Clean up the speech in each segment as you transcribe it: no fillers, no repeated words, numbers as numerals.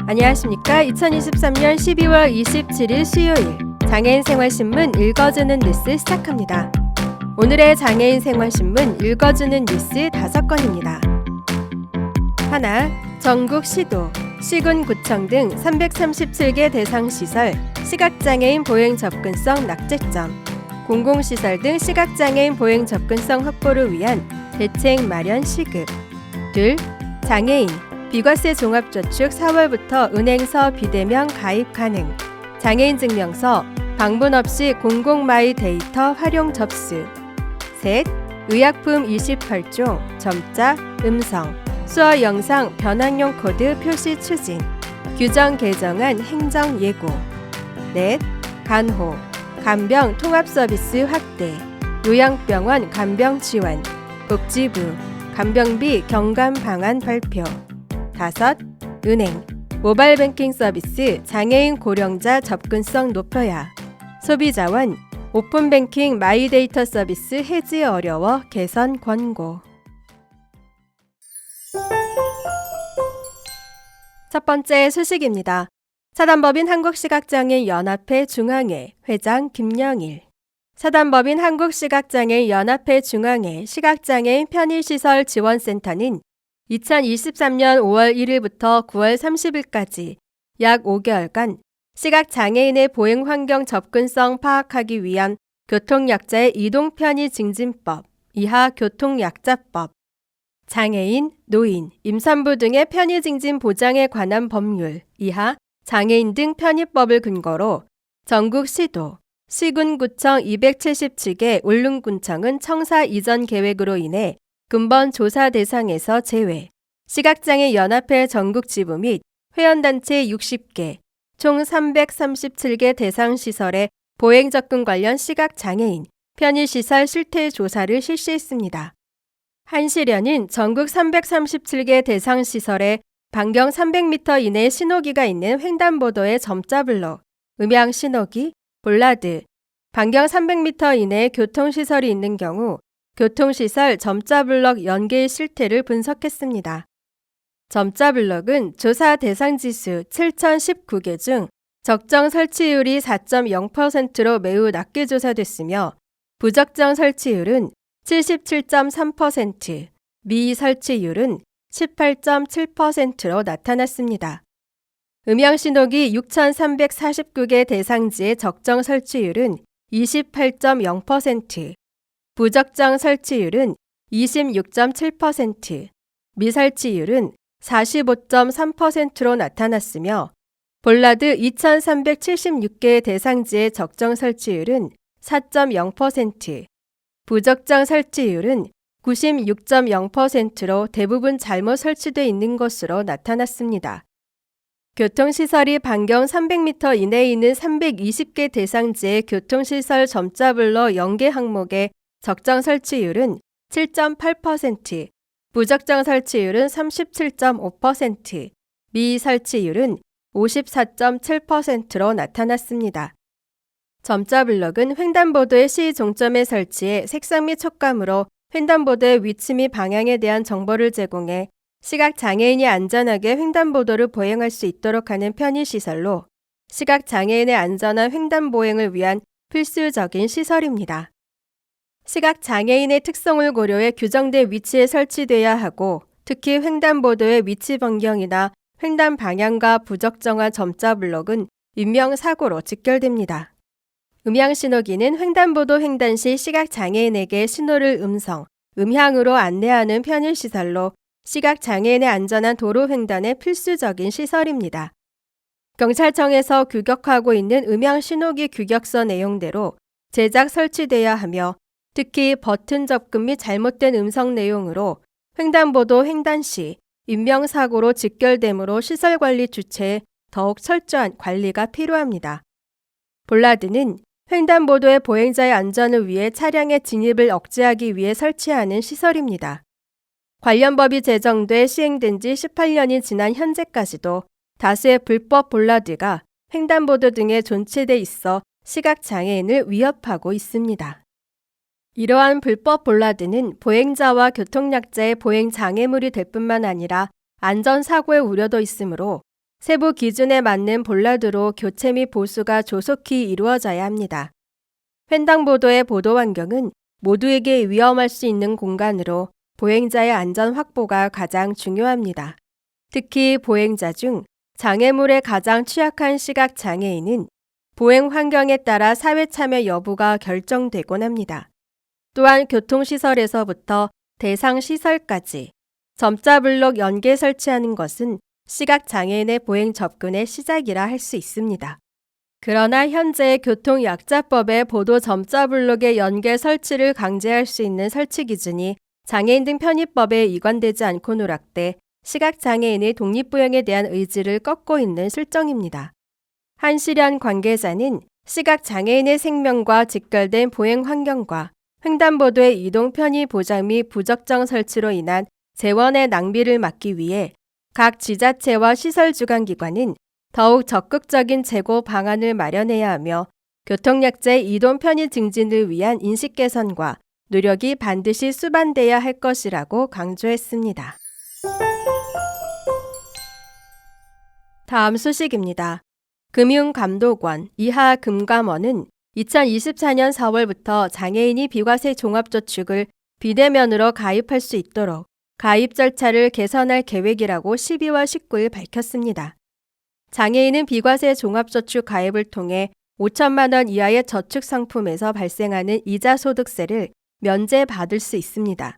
안녕하십니까. 2023년 12월 27일 수요일 장애인 생활신문 읽어주는 뉴스 시작합니다. 오늘의 장애인 생활신문 읽어주는 뉴스 5건입니다. 하나, 전국 시도, 시군구청 등 337개 대상시설 시각장애인 보행 접근성 낙제점, 공공시설 등 시각장애인 보행 접근성 확보를 위한 대책 마련 시급. 둘, 장애인 비과세 종합저축 4월부터 은행서 비대면 가입 가능. 장애인 증명서 방문 없이 공공마이 데이터 활용 접수. 셋, 의약품 28종 점자, 음성, 수어 영상 변환용 코드 표시 추진. 규정 개정안 행정 예고. 넷, 간호, 간병 통합 서비스 확대. 요양병원 간병 지원. 복지부, 간병비 경감 방안 발표. 다섯, 은행, 모바일 뱅킹 서비스 장애인 고령자 접근성 높여야. 소비자원, 오픈 뱅킹 마이데이터 서비스 해지 어려워 개선 권고. 첫 번째 소식입니다. 사단법인 한국시각장애인연합회 중앙회 회장 김영일. 사단법인 한국시각장애인연합회 중앙회 시각장애인 편의시설 지원센터는 2023년 5월 1일부터 9월 30일까지 약 5개월간 시각장애인의 보행환경 접근성 파악하기 위한 교통약자의 이동편의 증진법, 이하 교통약자법, 장애인, 노인, 임산부 등의 편의 증진 보장에 관한 법률, 이하 장애인 등 편의법을 근거로 전국 시도, 시군구청 277개 울릉군청은 청사 이전 계획으로 인해 근본 조사 대상에서 제외, 시각장애연합회 전국지부 및 회원단체 60개, 총 337개 대상시설의 보행접근 관련 시각장애인 편의시설 실태조사를 실시했습니다. 한시련은 전국 337개 대상시설에 반경 300m 이내 신호기가 있는 횡단보도의 점자블록, 음향 신호기, 볼라드, 반경 300m 이내 교통시설이 있는 경우 교통시설 점자블럭 연계의 실태를 분석했습니다. 점자블럭은 조사 대상 지수 7,019개 중 적정 설치율이 4.0%로 매우 낮게 조사됐으며 부적정 설치율은 77.3%, 미설치율은 18.7%로 나타났습니다. 음향신호기 6,349개 대상지의 적정 설치율은 28.0%, 부적정 설치율은 26.7%, 미설치율은 45.3%로 나타났으며 볼라드 2,376개 대상지의 적정 설치율은 4.0%, 부적정 설치율은 96.0%로 대부분 잘못 설치되어 있는 것으로 나타났습니다. 교통시설이 반경 300m 이내에 있는 320개 대상지의 교통시설 점자블럭 연계 항목의 적정 설치율은 7.8%, 부적정 설치율은 37.5%, 미설치율은 54.7%로 나타났습니다. 점자블럭은 횡단보도의 시종점에 설치해 색상 및 촉감으로 횡단보도의 위치 및 방향에 대한 정보를 제공해 시각장애인이 안전하게 횡단보도를 보행할 수 있도록 하는 편의시설로 시각장애인의 안전한 횡단보행을 위한 필수적인 시설입니다. 시각장애인의 특성을 고려해 규정된 위치에 설치돼야 하고 특히 횡단보도의 위치 변경이나 횡단 방향과 부적정한 점자블럭은 인명사고로 직결됩니다. 음향신호기는 횡단보도 횡단 시 시각장애인에게 신호를 음성, 음향으로 안내하는 편의시설로 시각장애인의 안전한 도로 횡단의 필수적인 시설입니다. 경찰청에서 규격하고 있는 음향신호기 규격서 내용대로 제작 설치돼야 하며 특히 버튼 접근 및 잘못된 음성 내용으로 횡단보도 횡단 시 인명사고로 직결되므로 시설관리 주체에 더욱 철저한 관리가 필요합니다. 볼라드는 횡단보도의 보행자의 안전을 위해 차량의 진입을 억제하기 위해 설치하는 시설입니다. 관련 법이 제정돼 시행된 지 18년이 지난 현재까지도 다수의 불법 볼라드가 횡단보도 등에 존치돼 있어 시각장애인을 위협하고 있습니다. 이러한 불법 볼라드는 보행자와 교통약자의 보행 장애물이 될 뿐만 아니라 안전사고의 우려도 있으므로 세부 기준에 맞는 볼라드로 교체 및 보수가 조속히 이루어져야 합니다. 횡단보도의 보도 환경은 모두에게 위험할 수 있는 공간으로 보행자의 안전 확보가 가장 중요합니다. 특히 보행자 중 장애물에 가장 취약한 시각장애인은 보행 환경에 따라 사회 참여 여부가 결정되곤 합니다. 또한 교통시설에서부터 대상시설까지 점자블록 연계 설치하는 것은 시각장애인의 보행 접근의 시작이라 할 수 있습니다. 그러나 현재 교통약자법의 보도 점자블록의 연계 설치를 강제할 수 있는 설치 기준이 장애인 등 편의법에 이관되지 않고 누락돼 시각장애인의 독립보행에 대한 의지를 꺾고 있는 실정입니다. 한시련 관계자는 시각장애인의 생명과 직결된 보행 환경과 횡단보도의 이동 편의 보장 및 부적정 설치로 인한 재원의 낭비를 막기 위해 각 지자체와 시설주관기관은 더욱 적극적인 재고 방안을 마련해야 하며 교통약자의 이동 편의 증진을 위한 인식 개선과 노력이 반드시 수반돼야 할 것이라고 강조했습니다. 다음 소식입니다. 금융감독원 이하금감원은 2024년 4월부터 장애인이 비과세 종합저축을 비대면으로 가입할 수 있도록 가입 절차를 개선할 계획이라고 12월 19일 밝혔습니다. 장애인은 비과세 종합저축 가입을 통해 5천만 원 이하의 저축 상품에서 발생하는 이자 소득세를 면제받을 수 있습니다.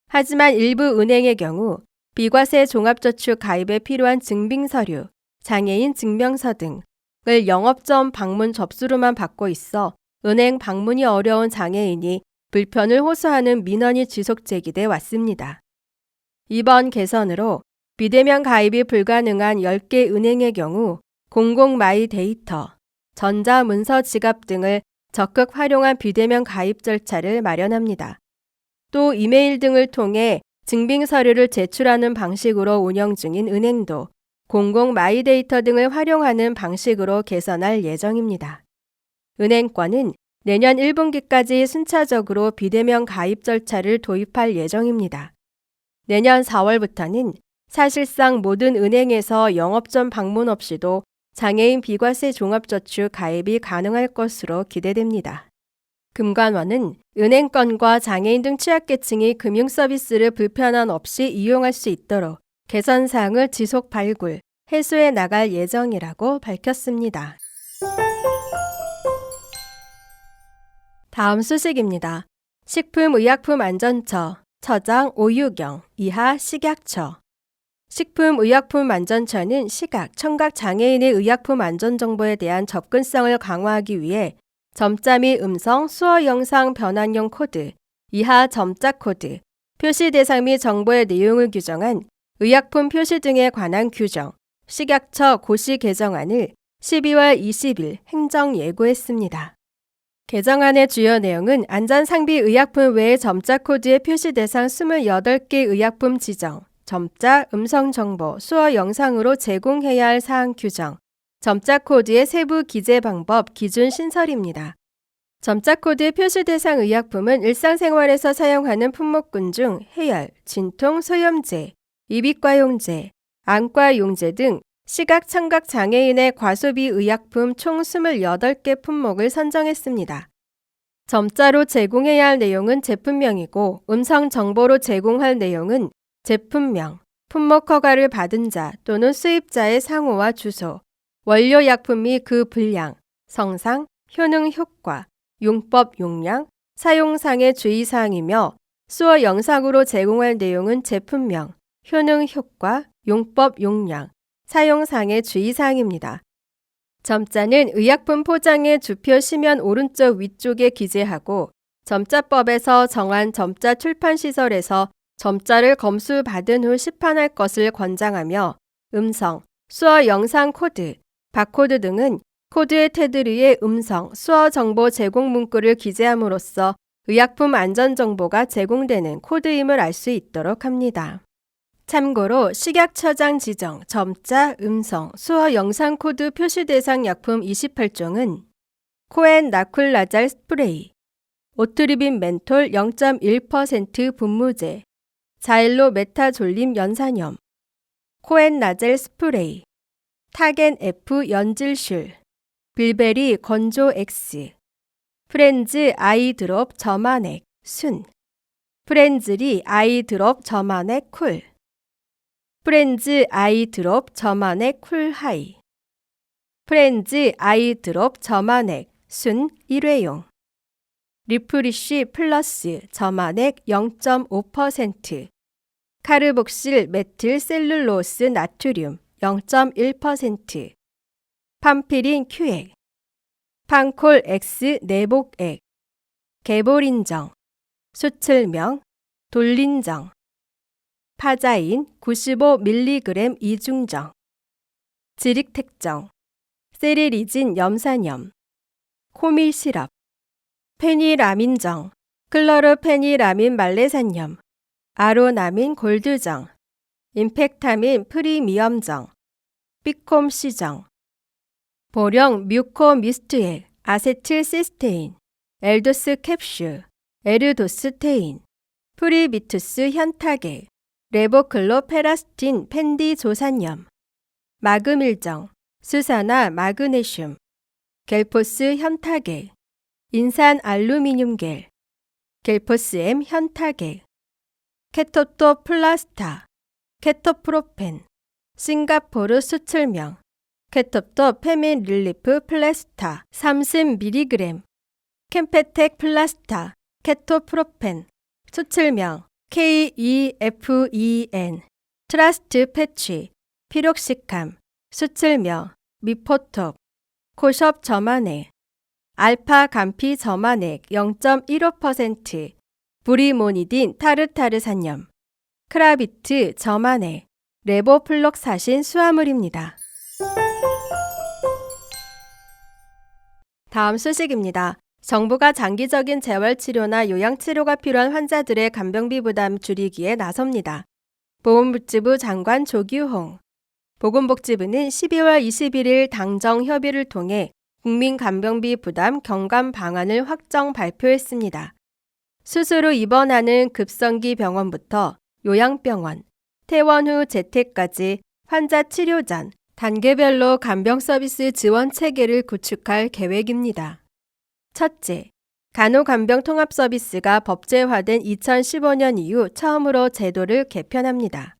하지만 일부 은행의 경우 비과세 종합저축 가입에 필요한 증빙서류, 장애인 증명서 등을 영업점 방문 접수로만 받고 있어 은행 방문이 어려운 장애인이 불편을 호소하는 민원이 지속 제기돼 왔습니다. 이번 개선으로 비대면 가입이 불가능한 10개 은행의 경우 공공 마이 데이터, 전자문서 지갑 등을 적극 활용한 비대면 가입 절차를 마련합니다. 또 이메일 등을 통해 증빙 서류를 제출하는 방식으로 운영 중인 은행도 공공 마이 데이터 등을 활용하는 방식으로 개선할 예정입니다. 은행권은 내년 1분기까지 순차적으로 비대면 가입 절차를 도입할 예정입니다. 내년 4월부터는 사실상 모든 은행에서 영업점 방문 없이도 장애인 비과세 종합저축 가입이 가능할 것으로 기대됩니다. 금관원은 은행권과 장애인 등 취약계층이 금융서비스를 불편함 없이 이용할 수 있도록 개선 사항을 지속 발굴, 해소해 나갈 예정이라고 밝혔습니다. 다음 소식입니다. 식품의약품안전처 처장 오유경 이하 식약처 식품의약품안전처는 시각, 청각 장애인의 의약품 안전 정보에 대한 접근성을 강화하기 위해 점자 및 음성, 수어 영상 변환용 코드, 이하 점자 코드, 표시 대상 및 정보의 내용을 규정한 의약품 표시 등에 관한 규정, 식약처 고시 개정안을 12월 20일 행정 예고했습니다. 개정안의 주요 내용은 안전상비 의약품 외의 점자 코드의 표시 대상 28개 의약품 지정, 점자, 음성 정보, 수어 영상으로 제공해야 할 사항 규정, 점자 코드의 세부 기재 방법, 기준 신설입니다. 점자 코드의 표시 대상 의약품은 일상생활에서 사용하는 품목군 중 해열, 진통, 소염제, 이비과용제, 안과용제 등 시각, 청각 장애인의 과소비 의약품 총 28개 품목을 선정했습니다. 점자로 제공해야 할 내용은 제품명이고 음성 정보로 제공할 내용은 제품명, 품목 허가를 받은 자 또는 수입자의 상호와 주소, 원료 약품 및 그 분량, 성상, 효능 효과, 용법 용량, 사용상의 주의사항이며 수어 영상으로 제공할 내용은 제품명, 효능 효과, 용법 용량, 사용상의 주의사항입니다. 점자는 의약품 포장의 주표 시면 오른쪽 위쪽에 기재하고 점자법에서 정한 점자 출판 시설에서 점자를 검수받은 후 시판할 것을 권장하며 음성, 수어 영상 코드, 바코드 등은 코드의 테두리에 음성, 수어 정보 제공 문구를 기재함으로써 의약품 안전 정보가 제공되는 코드임을 알 수 있도록 합니다. 참고로 식약처장 지정, 점자, 음성, 수어 영상 코드 표시 대상 약품 28종은 코엔나쿨라잘 스프레이, 오트리빈 멘톨 0.1% 분무제, 자일로 메타졸림 연산염, 코엔나젤 스프레이, 타겐 F 연질슐, 빌베리 건조 X, 프렌즈 아이드롭 저만액 순, 프렌즈리 아이드롭 저만액 쿨, 프렌즈 아이드롭 저만액 쿨 하이, 프렌즈 아이드롭 저만액 순 1회용, 리프리쉬 플러스 저만액 0.5%, 카르복실 메틸 셀룰로스 나트륨 0.1%, 팜피린 큐액, 판콜 X 내복액, 개볼인정, 수칠명, 돌린정, 파자인 95mg 이중정, 지릭택정, 세리리진 염산염, 코밀 시럽, 페니라민정, 클로르페니라민 말레산염, 아로나민 골드정, 임팩타민 프리미엄정, 피콤시정, 보령 뮤코미스트액, 아세틸시스테인, 엘도스 캡슐, 에르도스테인, 프리비투스 현타계, 레보클로페라스틴 펜디조산염, 마그밀정, 수산화 마그네슘, 겔포스 현타계, 인산 알루미늄겔, 겔포스엠 현타계, 케토토 플라스타, 케토프로펜, 싱가포르 수출명, 케토토 페민 릴리프 플라스타 30mg, 캠페텍 플라스타, 케토프로펜, 수출명, KEFEN, 트라스트 패치, 피록시캄, 수출명, 미포톱, 코숍 저만액, 알파 감피 저만액 0.15%, 브리모니딘 타르타르산염, 크라비트 저만액, 레보플록사신 수화물입니다. 다음 소식입니다. 정부가 장기적인 재활치료나 요양치료가 필요한 환자들의 간병비 부담 줄이기에 나섭니다. 보건복지부 장관 조규홍, 보건복지부는 12월 21일 당정 협의를 통해 국민 간병비 부담 경감 방안을 확정 발표했습니다. 수술 후 입원하는 급성기 병원부터 요양병원, 퇴원 후 재택까지 환자 치료 전 단계별로 간병 서비스 지원 체계를 구축할 계획입니다. 첫째, 간호간병 통합 서비스가 법제화된 2015년 이후 처음으로 제도를 개편합니다.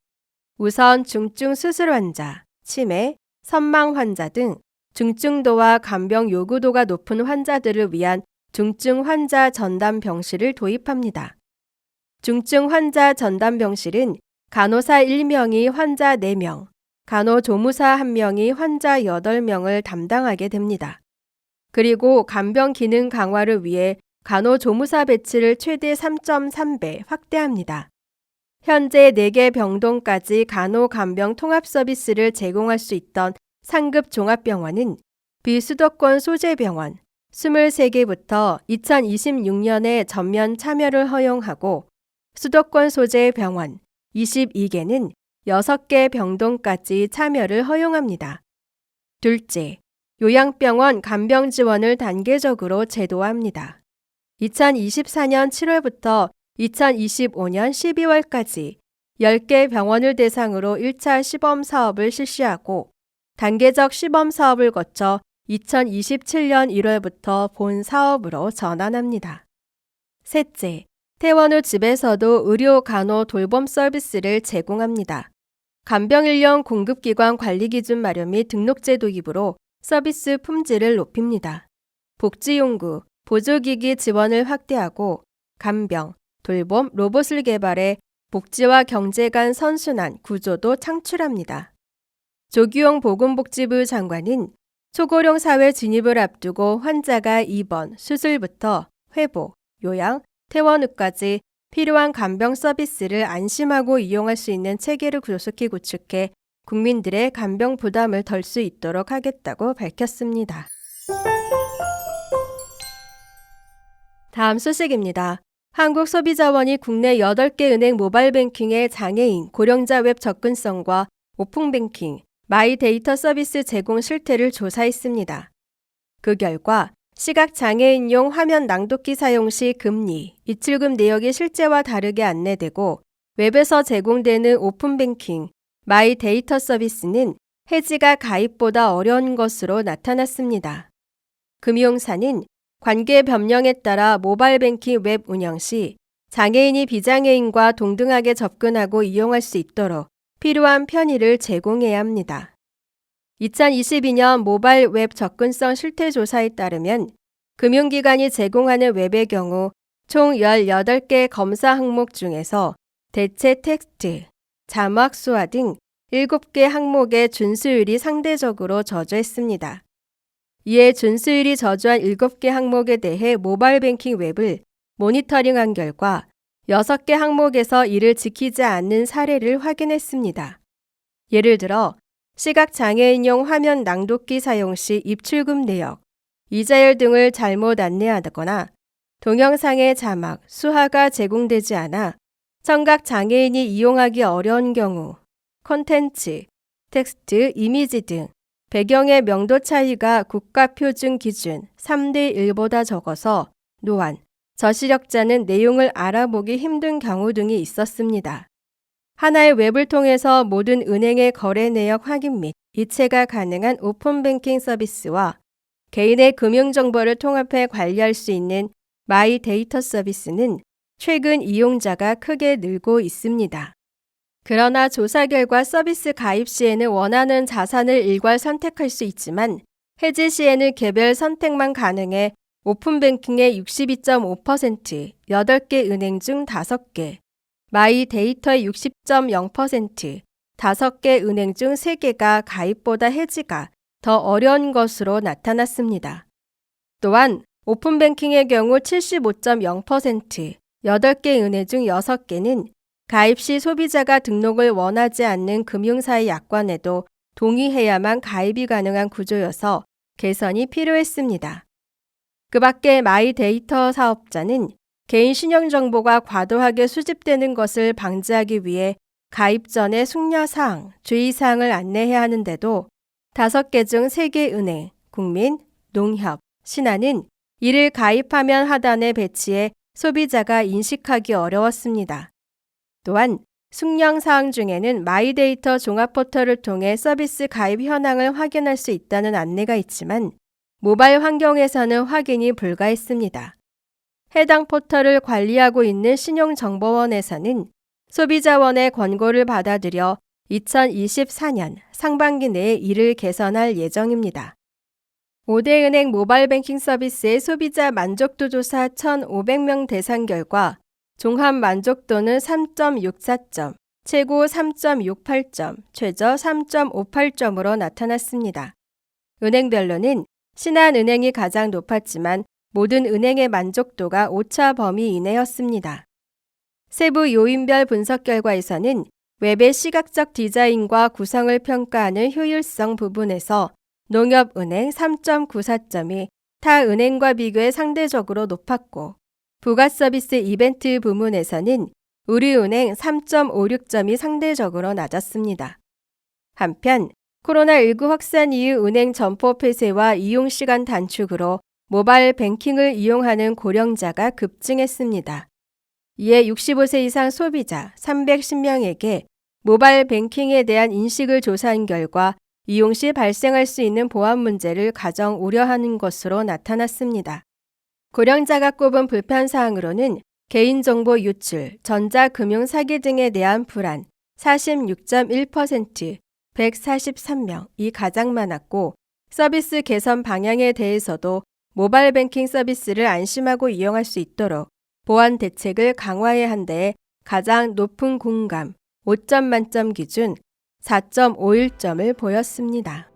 우선 중증 수술 환자, 치매, 선망 환자 등 중증도와 간병 요구도가 높은 환자들을 위한 중증 환자 전담 병실을 도입합니다. 중증 환자 전담 병실은 간호사 1명이 환자 4명, 간호조무사 1명이 환자 8명을 담당하게 됩니다. 그리고 간병 기능 강화를 위해 간호조무사 배치를 최대 3.3배 확대합니다. 현재 4개 병동까지 간호간병 통합 서비스를 제공할 수 있던 상급 종합병원은 비수도권 소재병원 23개부터 2026년에 전면 참여를 허용하고 수도권 소재 병원 22개는 6개 병동까지 참여를 허용합니다. 둘째, 요양병원 간병 지원을 단계적으로 제도화합니다. 2024년 7월부터 2025년 12월까지 10개 병원을 대상으로 1차 시범 사업을 실시하고 단계적 시범 사업을 거쳐 2027년 1월부터 본 사업으로 전환합니다. 셋째, 퇴원 후 집에서도 의료 간호 돌봄 서비스를 제공합니다. 간병인력 공급기관 관리기준 마련 및 등록제 도입으로 서비스 품질을 높입니다. 복지용구, 보조기기 지원을 확대하고 간병, 돌봄, 로봇을 개발해 복지와 경제 간 선순환 구조도 창출합니다. 조규용 보건복지부 장관은 초고령 사회 진입을 앞두고 환자가 입원, 수술부터 회복, 요양, 퇴원 후까지 필요한 간병 서비스를 안심하고 이용할 수 있는 체계를 조속히 구축해 국민들의 간병 부담을 덜 수 있도록 하겠다고 밝혔습니다. 다음 소식입니다. 한국소비자원이 국내 8개 은행 모바일 뱅킹의 장애인, 고령자 웹 접근성과 오픈뱅킹, 마이데이터 서비스 제공 실태를 조사했습니다. 그 결과 시각장애인용 화면 낭독기 사용 시 금리, 입출금 내역이 실제와 다르게 안내되고 웹에서 제공되는 오픈뱅킹, 마이데이터 서비스는 해지가 가입보다 어려운 것으로 나타났습니다. 금융사는 관계 변경에 따라 모바일 뱅킹 웹 운영 시 장애인이 비장애인과 동등하게 접근하고 이용할 수 있도록 필요한 편의를 제공해야 합니다. 2022년 모바일 웹 접근성 실태조사에 따르면 금융기관이 제공하는 웹의 경우 총 18개 검사 항목 중에서 대체 텍스트, 자막 수화 등 7개 항목의 준수율이 상대적으로 저조했습니다. 이에 준수율이 저조한 7개 항목에 대해 모바일 뱅킹 웹을 모니터링한 결과 6개 항목에서 이를 지키지 않는 사례를 확인했습니다. 예를 들어 시각장애인용 화면 낭독기 사용 시 입출금 내역, 이자율 등을 잘못 안내하거나 동영상의 자막, 수화가 제공되지 않아 청각장애인이 이용하기 어려운 경우 콘텐츠, 텍스트, 이미지 등 배경의 명도 차이가 국가표준 기준 3대 1보다 적어서 노안, 저시력자는 내용을 알아보기 힘든 경우 등이 있었습니다. 하나의 웹을 통해서 모든 은행의 거래 내역 확인 및 이체가 가능한 오픈뱅킹 서비스와 개인의 금융정보를 통합해 관리할 수 있는 마이 데이터 서비스는 최근 이용자가 크게 늘고 있습니다. 그러나 조사 결과 서비스 가입 시에는 원하는 자산을 일괄 선택할 수 있지만 해지 시에는 개별 선택만 가능해 오픈뱅킹의 62.5%, 8개 은행 중 5개, 마이 데이터의 60.0%, 5개 은행 중 3개가 가입보다 해지가 더 어려운 것으로 나타났습니다. 또한 오픈뱅킹의 경우 75.0%, 8개 은행 중 6개는 가입 시 소비자가 등록을 원하지 않는 금융사의 약관에도 동의해야만 가입이 가능한 구조여서 개선이 필요했습니다. 그 밖에 마이 데이터 사업자는 개인 신용정보가 과도하게 수집되는 것을 방지하기 위해 가입 전에 숙려사항, 주의사항을 안내해야 하는데도 5개 중 3개 은행, 국민, 농협, 신한은 이를 가입하면 하단에 배치해 소비자가 인식하기 어려웠습니다. 또한 숙령사항 중에는 마이데이터 종합포털을 통해 서비스 가입 현황을 확인할 수 있다는 안내가 있지만 모바일 환경에서는 확인이 불가했습니다. 해당 포털을 관리하고 있는 신용정보원에서는 소비자원의 권고를 받아들여 2024년 상반기 내에 이를 개선할 예정입니다. 5대 은행 모바일 뱅킹 서비스의 소비자 만족도 조사 1,500명 대상 결과 종합 만족도는 3.64점, 최고 3.68점, 최저 3.58점으로 나타났습니다. 은행별로는 신한은행이 가장 높았지만 모든 은행의 만족도가 오차 범위 이내였습니다. 세부 요인별 분석 결과에서는 웹의 시각적 디자인과 구성을 평가하는 효율성 부분에서 농협은행 3.94점이 타 은행과 비교해 상대적으로 높았고 부가 서비스 이벤트 부문에서는 우리은행 3.56점이 상대적으로 낮았습니다. 한편 코로나19 확산 이후 은행 점포 폐쇄와 이용시간 단축으로 모바일 뱅킹을 이용하는 고령자가 급증했습니다. 이에 65세 이상 소비자 310명에게 모바일 뱅킹에 대한 인식을 조사한 결과 이용 시 발생할 수 있는 보안 문제를 가장 우려하는 것으로 나타났습니다. 고령자가 꼽은 불편사항으로는 개인정보 유출, 전자금융 사기 등에 대한 불안 46.1%, 143명이 가장 많았고 서비스 개선 방향에 대해서도 모바일 뱅킹 서비스를 안심하고 이용할 수 있도록 보안 대책을 강화해야 한데 가장 높은 공감 5점 만점 기준 4.51점을 보였습니다.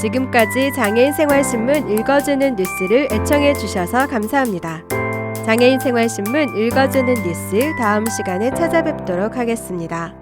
지금까지 장애인생활신문 읽어주는 뉴스를 애청해 주셔서 감사합니다. 장애인생활신문 읽어주는 뉴스 다음 시간에 찾아뵙도록 하겠습니다.